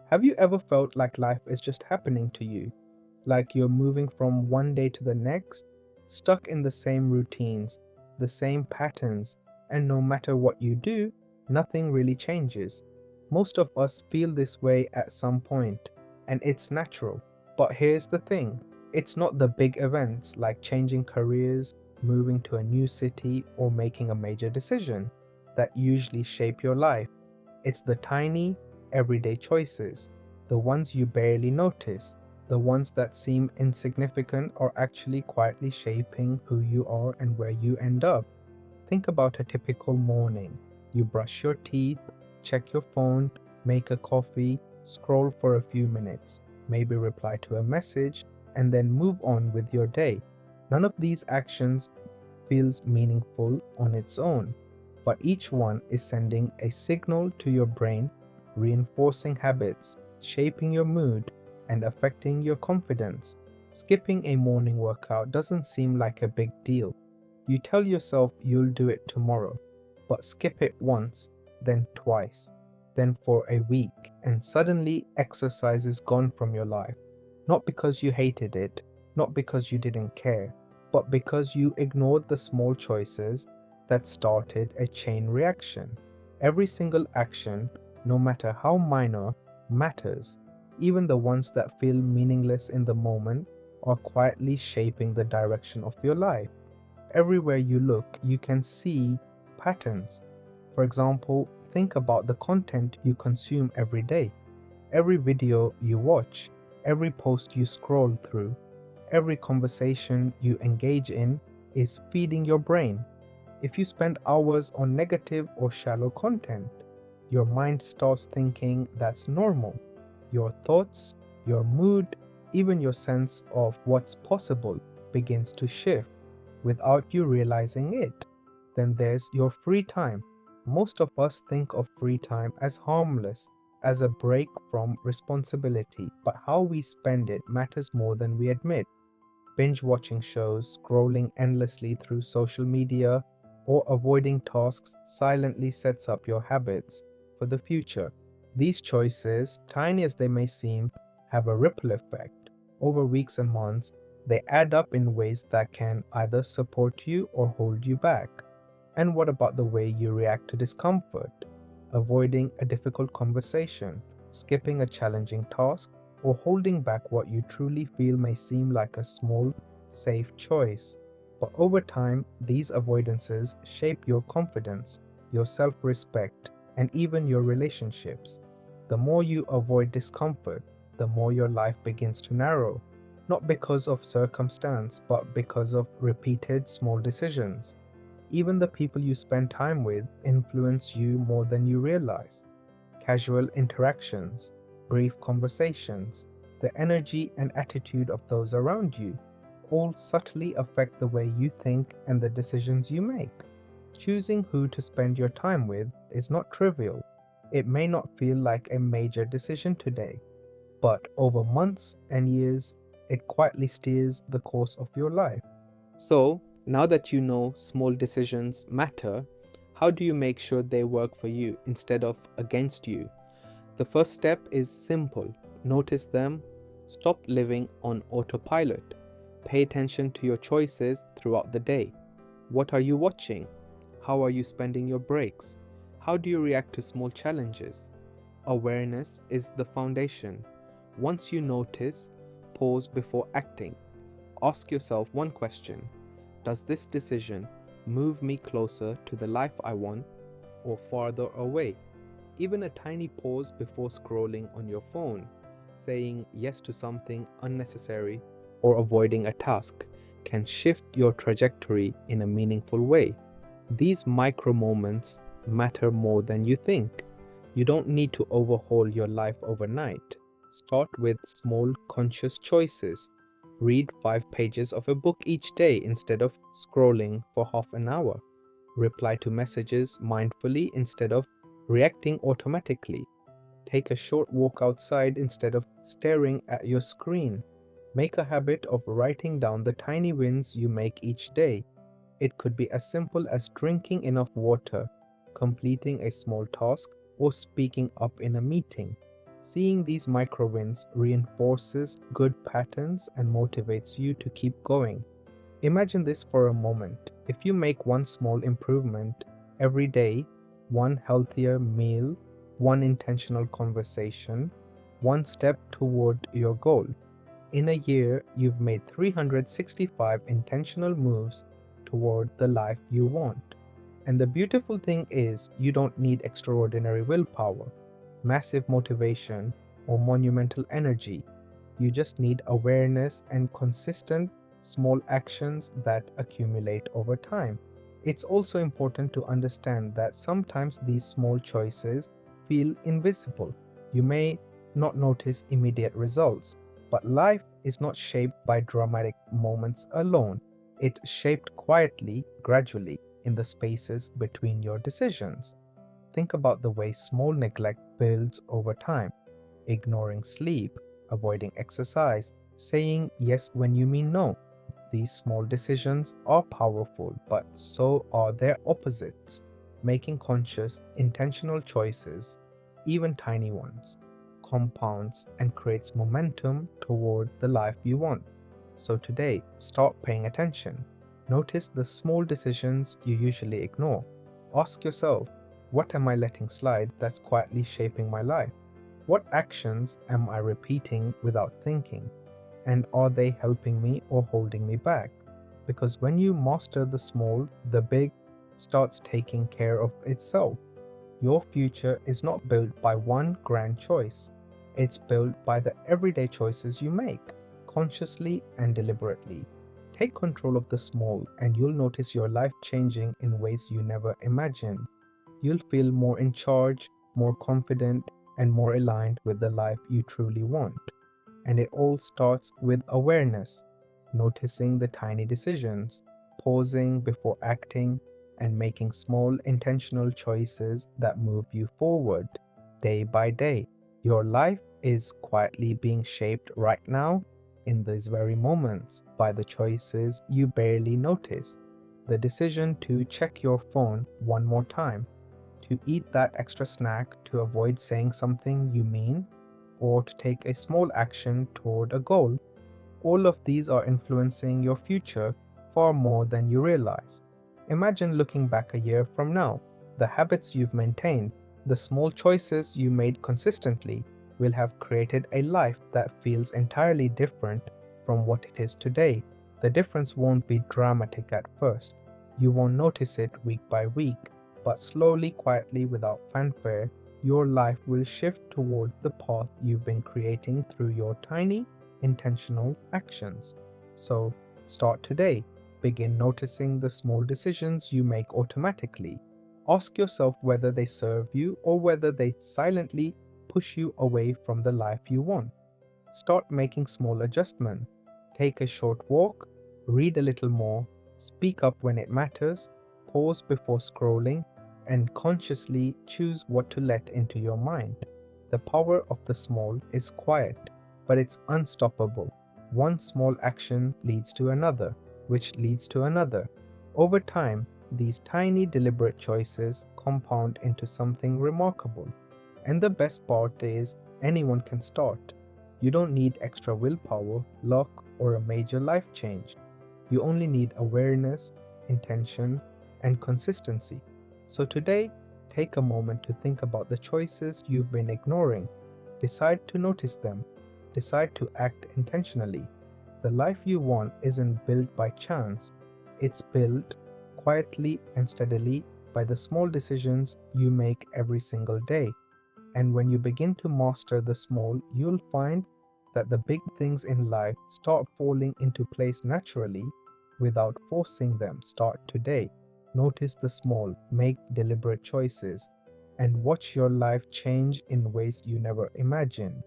Have you ever felt like life is just happening to you? Like you're moving from one day to the next, stuck in the same routines, the same patterns, and no matter what you do, nothing really changes. Most of us feel this way at some point, and it's natural. But here's the thing, it's not the big events like changing careers, moving to a new city, or making a major decision that usually shape your life. It's the tiny, everyday choices, the ones you barely notice, the ones that seem insignificant are actually quietly shaping who you are and where you end up. Think about a typical morning. You brush your teeth, check your phone, make a coffee, scroll for a few minutes, maybe reply to a message, and then move on with your day. None of these actions feels meaningful on its own, but each one is sending a signal to your brain, reinforcing habits, shaping your mood, and affecting your confidence. Skipping a morning workout doesn't seem like a big deal. You tell yourself you'll do it tomorrow, but skip it once, then twice, then for a week, and suddenly exercise is gone from your life. Not because you hated it, not because you didn't care, but because you ignored the small choices that started a chain reaction. Every single action, no matter how minor, matters. Even the ones that feel meaningless in the moment are quietly shaping the direction of your life. Everywhere you look, you can see patterns. For example, think about the content you consume every day. Every video you watch, every post you scroll through, every conversation you engage in is feeding your brain. If you spend hours on negative or shallow content, your mind starts thinking that's normal. Your thoughts, your mood, even your sense of what's possible begins to shift without you realizing it. Then there's your free time. Most of us think of free time as harmless, as a break from responsibility, but how we spend it matters more than we admit. Binge watching shows, scrolling endlessly through social media, or avoiding tasks silently sets up your habits for the future. These choices, tiny as they may seem, have a ripple effect. Over weeks and months, they add up in ways that can either support you or hold you back. And what about the way you react to discomfort? Avoiding a difficult conversation, skipping a challenging task, or holding back what you truly feel may seem like a small, safe choice. But over time, these avoidances shape your confidence, your self respect, and even your relationships. The more you avoid discomfort, the more your life begins to narrow, not because of circumstance, but because of repeated small decisions. Even the people you spend time with influence you more than you realize. Casual interactions, brief conversations, the energy and attitude of those around you all subtly affect the way you think and the decisions you make. Choosing who to spend your time with is not trivial. It may not feel like a major decision today, but over months and years, it quietly steers the course of your life. So, now that you know small decisions matter, how do you make sure they work for you instead of against you? The first step is simple: notice them, stop living on autopilot, pay attention to your choices throughout the day. What are you watching? How are you spending your breaks? How do you react to small challenges? Awareness is the foundation. Once you notice, pause before acting. Ask yourself one question: does this decision move me closer to the life I want or farther away? Even a tiny pause before scrolling on your phone, saying yes to something unnecessary, or avoiding a task can shift your trajectory in a meaningful way. These micro moments matter more than you think. You don't need to overhaul your life overnight. Start with small, conscious choices. Read 5 pages of a book each day instead of scrolling for half an hour. Reply to messages mindfully instead of reacting automatically. Take a short walk outside instead of staring at your screen. Make a habit of writing down the tiny wins you make each day. It could be as simple as drinking enough water, completing a small task, or speaking up in a meeting. Seeing these micro wins reinforces good patterns and motivates you to keep going. Imagine this for a moment. If you make one small improvement every day, one healthier meal, one intentional conversation, one step toward your goal, in a year you've made 365 intentional moves toward the life you want. And the beautiful thing is, you don't need extraordinary willpower, massive motivation, or monumental energy. You just need awareness and consistent small actions that accumulate over time. It's also important to understand that sometimes these small choices feel invisible. You may not notice immediate results, but life is not shaped by dramatic moments alone. It's shaped quietly, gradually, in the spaces between your decisions. Think about the way small neglect builds over time: ignoring sleep, avoiding exercise, saying yes when you mean no. These small decisions are powerful, but so are their opposites. Making conscious, intentional choices, even tiny ones, compounds and creates momentum toward the life you want. So today, start paying attention. Notice the small decisions you usually ignore. Ask yourself, what am I letting slide that's quietly shaping my life? What actions am I repeating without thinking? And are they helping me or holding me back? Because when you master the small, the big starts taking care of itself. Your future is not built by one grand choice. It's built by the everyday choices you make, consciously and deliberately. Take control of the small, and you'll notice your life changing in ways you never imagined. You'll feel more in charge, more confident, and more aligned with the life you truly want. And it all starts with awareness, noticing the tiny decisions, pausing before acting, and making small intentional choices that move you forward day by day. Your life is quietly being shaped right now, in these very moments, by the choices you barely notice. The decision to check your phone one more time, to eat that extra snack to avoid saying something you mean, or to take a small action toward a goal. All of these are influencing your future far more than you realize. Imagine looking back a year from now. The habits you've maintained, the small choices you made consistently, will have created a life that feels entirely different from what it is today. The difference won't be dramatic at first. You won't notice it week by week, but slowly, quietly, without fanfare, your life will shift toward the path you've been creating through your tiny, intentional actions. So, start today. Begin noticing the small decisions you make automatically. Ask yourself whether they serve you or whether they silently push you away from the life you want. Start making small adjustments. Take a short walk, read a little more, speak up when it matters, pause before scrolling, and consciously choose what to let into your mind. The power of the small is quiet, but it's unstoppable. One small action leads to another, which leads to another. Over time, these tiny deliberate choices compound into something remarkable. And the best part is, anyone can start. You don't need extra willpower, luck, or a major life change. You only need awareness, intention, and consistency. So today, take a moment to think about the choices you've been ignoring. Decide to notice them. Decide to act intentionally. The life you want isn't built by chance. It's built quietly and steadily by the small decisions you make every single day. And when you begin to master the small, you'll find that the big things in life start falling into place naturally without forcing them. Start today. Notice the small, make deliberate choices, and watch your life change in ways you never imagined.